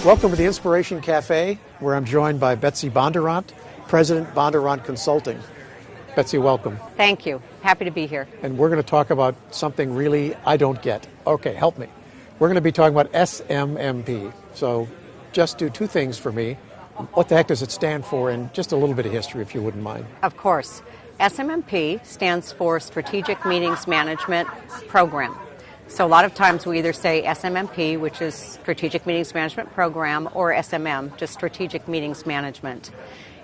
Welcome to the Inspiration Cafe, where I'm joined by Betsy Bondurant, President, Bondurant Consulting. Betsy, welcome. Thank you. Happy to be here. And we're going to talk about something really I don't get. Okay, help me. We're going to be talking about SMMP. So just do two things for me. What the heck does it stand for, and just a little bit of history, if you wouldn't mind. Of course. SMMP stands for Strategic Meetings Management Program. So a lot of times we either say SMMP, which is Strategic Meetings Management Program, or SMM, just Strategic Meetings Management.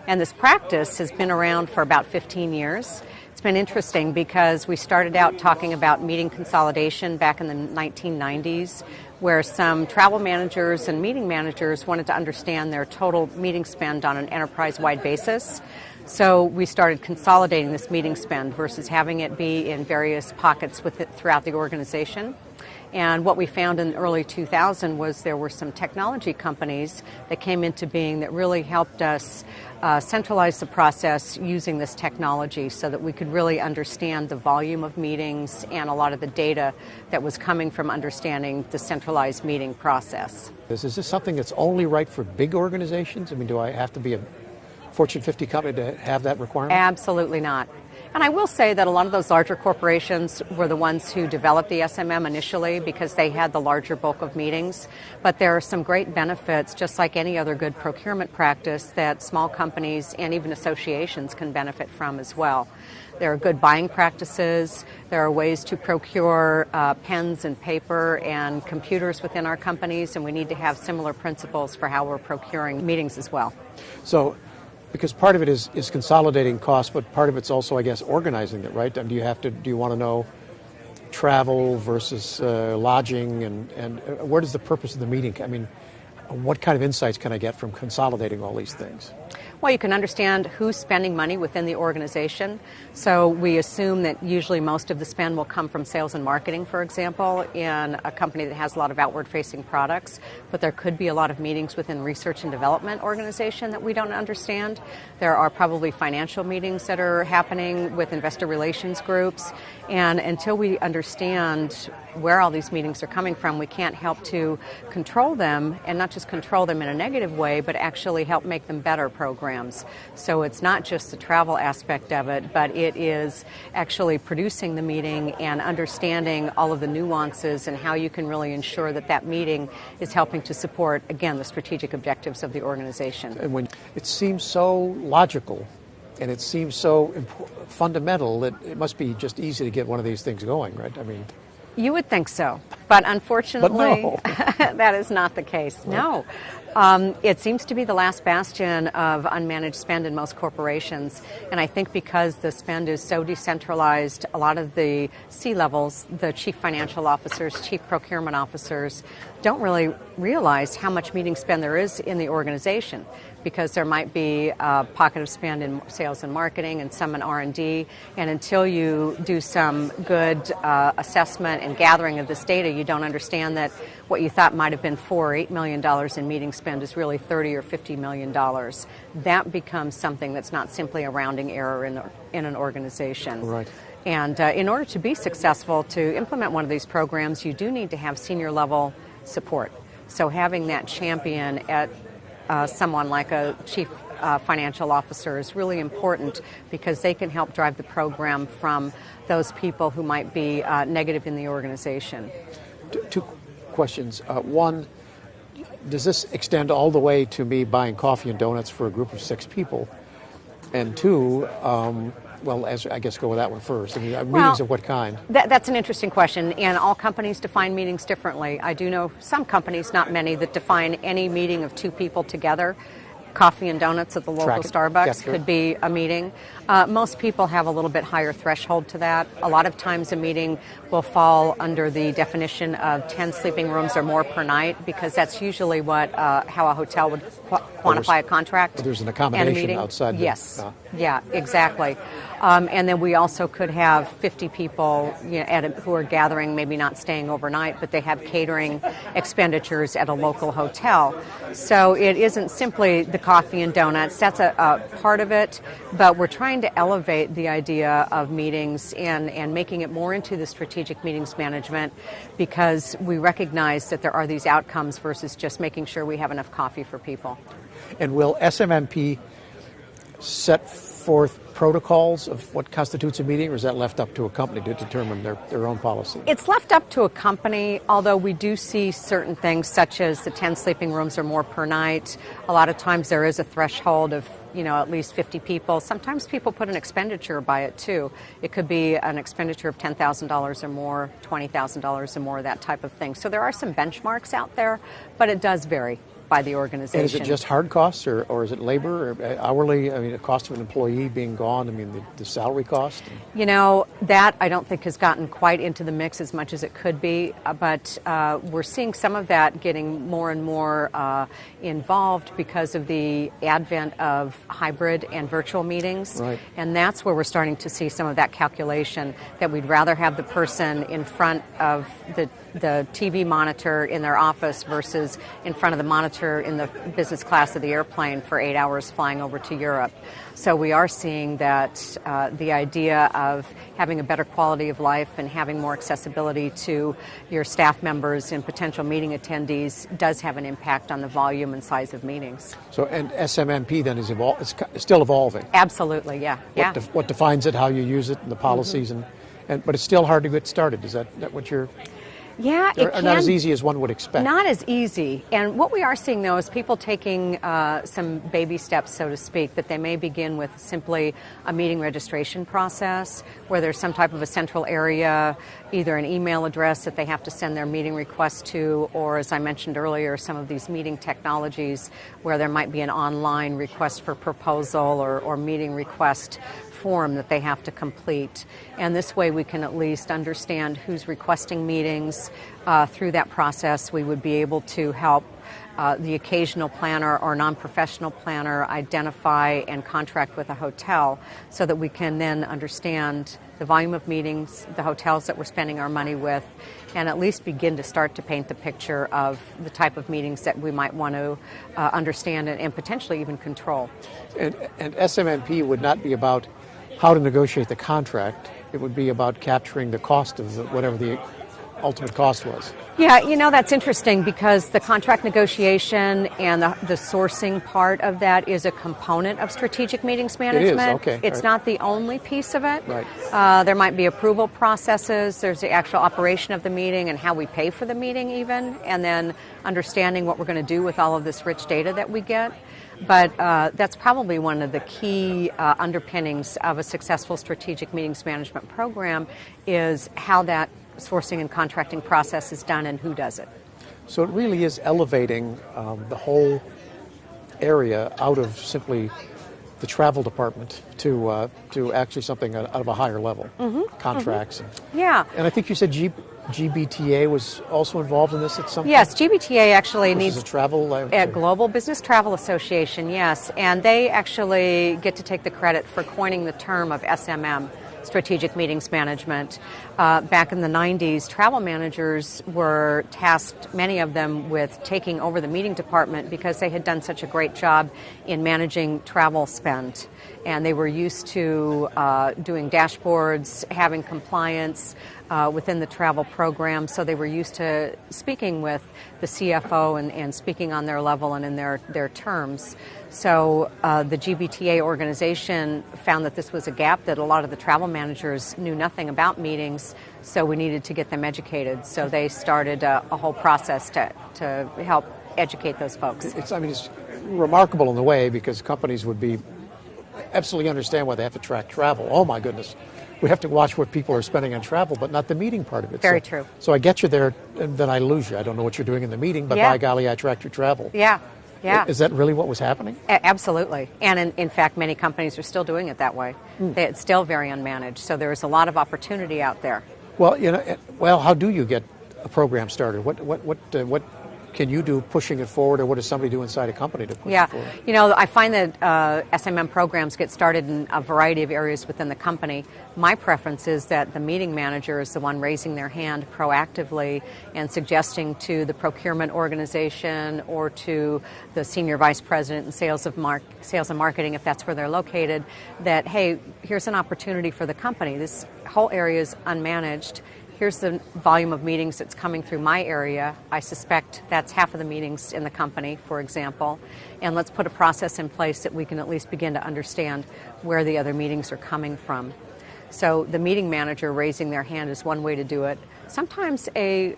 And this practice has been around for about 15 years. It's been interesting because we started out talking about meeting consolidation back in the 1990s, where some travel managers and meeting managers wanted to understand their total meeting spend on an enterprise-wide basis. So we started consolidating this meeting spend versus having it be in various pockets throughout the organization. And what we found in the early 2000s was there were some technology companies that came into being that really helped us centralize the process using this technology so that we could really understand the volume of meetings and a lot of the data that was coming from understanding the centralized meeting process. Is this something that's only right for big organizations? I mean, do I have to be a Fortune 50 company to have that requirement? Absolutely not. And I will say that a lot of those larger corporations were the ones who developed the SMM initially because they had the larger bulk of meetings. But there are some great benefits, just like any other good procurement practice, that small companies and even associations can benefit from as well. There are good buying practices. There are ways to procure pens and paper and computers within our companies, and we need to have similar principles for how we're procuring meetings as well. So, because part of it is consolidating costs, but part of it's also, I guess, organizing it, right? And do you want to know travel versus lodging, and where does the purpose of the meeting? I mean, what kind of insights can I get from consolidating all these things? Well, you can understand who's spending money within the organization. So we assume that usually most of the spend will come from sales and marketing, for example, in a company that has a lot of outward-facing products. But there could be a lot of meetings within research and development organization that we don't understand. There are probably financial meetings that are happening with investor relations groups. And until we understand where all these meetings are coming from, we can't help to control them, and not just control them in a negative way, but actually help make them better programs. So it's not just the travel aspect of it, but it is actually producing the meeting and understanding all of the nuances and how you can really ensure that that meeting is helping to support, again, the strategic objectives of the organization. And when it seems so logical and it seems so fundamental that it must be just easy to get one of these things going, right? I mean, you would think so, but unfortunately, no. That is not the case. No. It seems to be the last bastion of unmanaged spend in most corporations, and I think because the spend is so decentralized, a lot of the C-levels, the chief financial officers, chief procurement officers, don't really realize how much meeting spend there is in the organization, because there might be a pocket of spend in sales and marketing and some in R&D, and until you do some good assessment and gathering of this data, you don't understand that what you thought might have been $4 or $8 million in meeting spend is really $30 or $50 million. That becomes something that's not simply a rounding error in an organization. Right. And in order to be successful to implement one of these programs, you do need to have senior level support. So having that champion at someone like a chief financial officer is really important, because they can help drive the program from those people who might be negative in the organization. Two questions. One, does this extend all the way to me buying coffee and donuts for a group of 6 people? And two, well, I guess go with that one first. I mean, meetings of what kind? That's an interesting question, and all companies define meetings differently. I do know some companies, not many, that define any meeting of 2 people together. Coffee and donuts at the local Starbucks could be a meeting. Most people have a little bit higher threshold to that. A lot of times a meeting will fall under the definition of 10 sleeping rooms or more per night, because that's usually how a hotel would quantify a contract. There's an accommodation outside. Yes. Yeah, exactly. And then we also could have 50 people who are gathering, maybe not staying overnight, but they have catering expenditures at a local hotel. So it isn't simply the coffee and donuts. That's a part of it, but we're trying to elevate the idea of meetings and making it more into the strategic meetings management, because we recognize that there are these outcomes versus just making sure we have enough coffee for people. And will SMMP set forth protocols of what constitutes a meeting, or is that left up to a company to determine their own policy? It's left up to a company, although we do see certain things such as the 10 sleeping rooms or more per night. A lot of times there is a threshold of at least 50 people. Sometimes people put an expenditure by it too. It could be an expenditure of $10,000 or more, $20,000 or more, that type of thing. So there are some benchmarks out there, but it does vary by the organization. And is it just hard costs, or is it labor, or hourly? I mean, the cost of an employee being gone, I mean, the salary cost? That I don't think has gotten quite into the mix as much as it could be, but we're seeing some of that getting more and more involved because of the advent of hybrid and virtual meetings. Right. And that's where we're starting to see some of that calculation, that we'd rather have the person in front of the TV monitor in their office versus in front of the monitor in the business class of the airplane for 8 hours flying over to Europe. So we are seeing that the idea of having a better quality of life and having more accessibility to your staff members and potential meeting attendees does have an impact on the volume and size of meetings. So, and SMMP then is it's still evolving. Absolutely, yeah. What defines it, how you use it, and the policies, but it's still hard to get started. Is that what you're... Yeah, it can. Not as easy as one would expect. Not as easy. And what we are seeing, though, is people taking some baby steps, so to speak, that they may begin with simply a meeting registration process where there's some type of a central area, either an email address that they have to send their meeting request to, or, as I mentioned earlier, some of these meeting technologies where there might be an online request for proposal or meeting request form that they have to complete. And this way we can at least understand who's requesting meetings. Through that process, we would be able to help the occasional planner or non-professional planner identify and contract with a hotel so that we can then understand the volume of meetings, the hotels that we're spending our money with, and at least begin to start to paint the picture of the type of meetings that we might want to understand and potentially even control. And SMMP would not be about how to negotiate the contract. It would be about capturing the cost of whatever the ultimate cost was. Yeah, that's interesting because the contract negotiation and the sourcing part of that is a component of strategic meetings management. It is, okay. It's not the only piece of it. Right. There might be approval processes. There's the actual operation of the meeting and how we pay for the meeting even, and then understanding what we're going to do with all of this rich data that we get. But that's probably one of the key underpinnings of a successful strategic meetings management program is how that sourcing and contracting process is done and who does it. So it really is elevating the whole area out of simply the travel department to actually something out of a higher level, contracts. Yeah. And I think you said GBTA was also involved in this at some point? Yes, GBTA actually needs a travel Global Business Travel Association, yes, and they actually get to take the credit for coining the term of SMM, Strategic Meetings Management. Back in the 90s, travel managers were tasked, many of them, with taking over the meeting department because they had done such a great job in managing travel spend. And they were used to doing dashboards, having compliance within the travel program, so they were used to speaking with the CFO and speaking on their level and in their terms. So the GBTA organization found that this was a gap, that a lot of the travel managers knew nothing about meetings, so we needed to get them educated. So they started a whole process to help educate those folks. It's remarkable in a way because companies would be absolutely understand why they have to track travel. Oh my goodness. We have to watch what people are spending on travel, but not the meeting part of it. Very true. So I get you there, and then I lose you. I don't know what you're doing in the meeting, but by golly, I tracked your travel. Yeah. Is that really what was happening? Absolutely. And in fact, many companies are still doing it that way. It's still very unmanaged. So there's a lot of opportunity out there. Well, how do you get a program started? What can you do pushing it forward, or what does somebody do inside a company to push it forward? I find that SMM programs get started in a variety of areas within the company. My preference is that the meeting manager is the one raising their hand proactively and suggesting to the procurement organization or to the senior vice president in sales and marketing, if that's where they're located, that, hey, here's an opportunity for the company. This whole area is unmanaged. Here's the volume of meetings that's coming through my area. I suspect that's half of the meetings in the company, for example. And let's put a process in place that we can at least begin to understand where the other meetings are coming from. So the meeting manager raising their hand is one way to do it. Sometimes a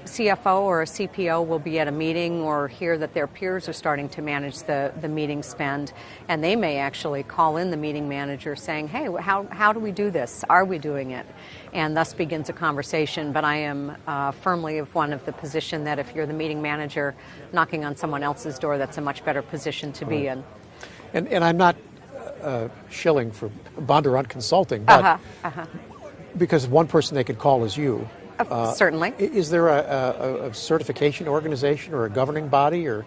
CFO or a CPO will be at a meeting or hear that their peers are starting to manage the meeting spend, and they may actually call in the meeting manager saying, hey, how do we do this? Are we doing it? And thus begins a conversation. But I am firmly of the position that if you're the meeting manager knocking on someone else's door, that's a much better position to be in. And I'm not shilling for Bondurant Consulting, but because one person they could call is you. Certainly. Is there a certification organization or a governing body, or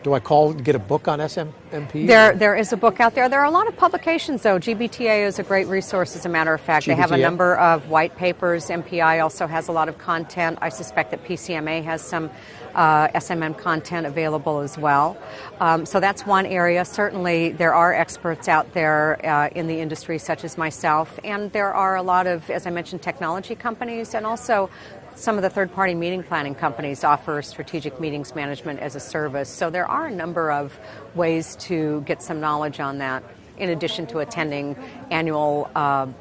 do I call and get a book on SMMP? There is a book out there. There are a lot of publications, though. GBTA is a great resource, as a matter of fact. GBTA? They have a number of white papers. MPI also has a lot of content. I suspect that PCMA has some SMM content available as well. So that's one area. Certainly there are experts out there in the industry, such as myself, and there are a lot of, as I mentioned, technology companies, and also some of the third-party meeting planning companies offer strategic meetings management as a service. So there are a number of ways to get some knowledge on that, in addition to attending annual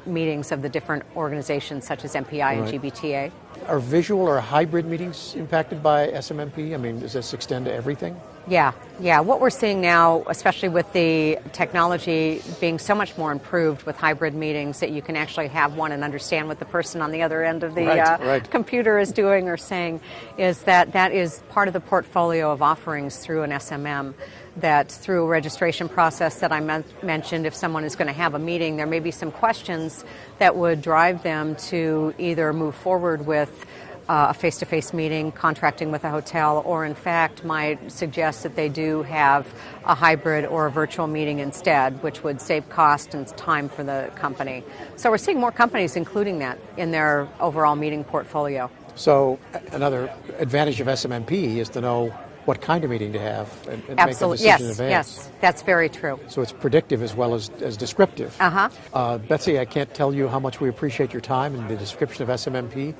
meetings of the different organizations such as MPI and GBTA. Are visual or hybrid meetings impacted by SMMP? I mean, does this extend to everything? Yeah. What we're seeing now, especially with the technology being so much more improved with hybrid meetings, that you can actually have one and understand what the person on the other end of the computer is doing or saying, is that is part of the portfolio of offerings through an SMM. That through a registration process that I mentioned, if someone is going to have a meeting, there may be some questions that would drive them to either move forward with a face-to-face meeting, contracting with a hotel, or in fact might suggest that they do have a hybrid or a virtual meeting instead, which would save cost and time for the company. So we're seeing more companies including that in their overall meeting portfolio. So another advantage of SMMP is to know what kind of meeting to have and make a decision in advance. Yes, that's very true. So it's predictive as well as descriptive. Betsy, I can't tell you how much we appreciate your time and the description of SMMP.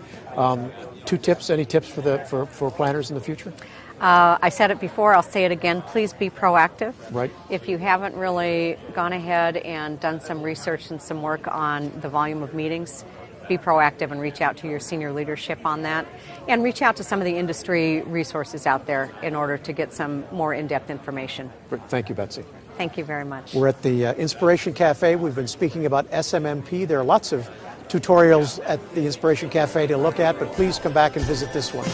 Any tips for planners in the future? I said it before, I'll say it again, please be proactive. Right. If you haven't really gone ahead and done some research and some work on the volume of meetings, be proactive and reach out to your senior leadership on that, and reach out to some of the industry resources out there in order to get some more in-depth information. Thank you, Betsy. Thank you very much. We're at the Inspiration Cafe. We've been speaking about SMMP. There are lots of tutorials at the Inspiration Cafe to look at, but please come back and visit this one.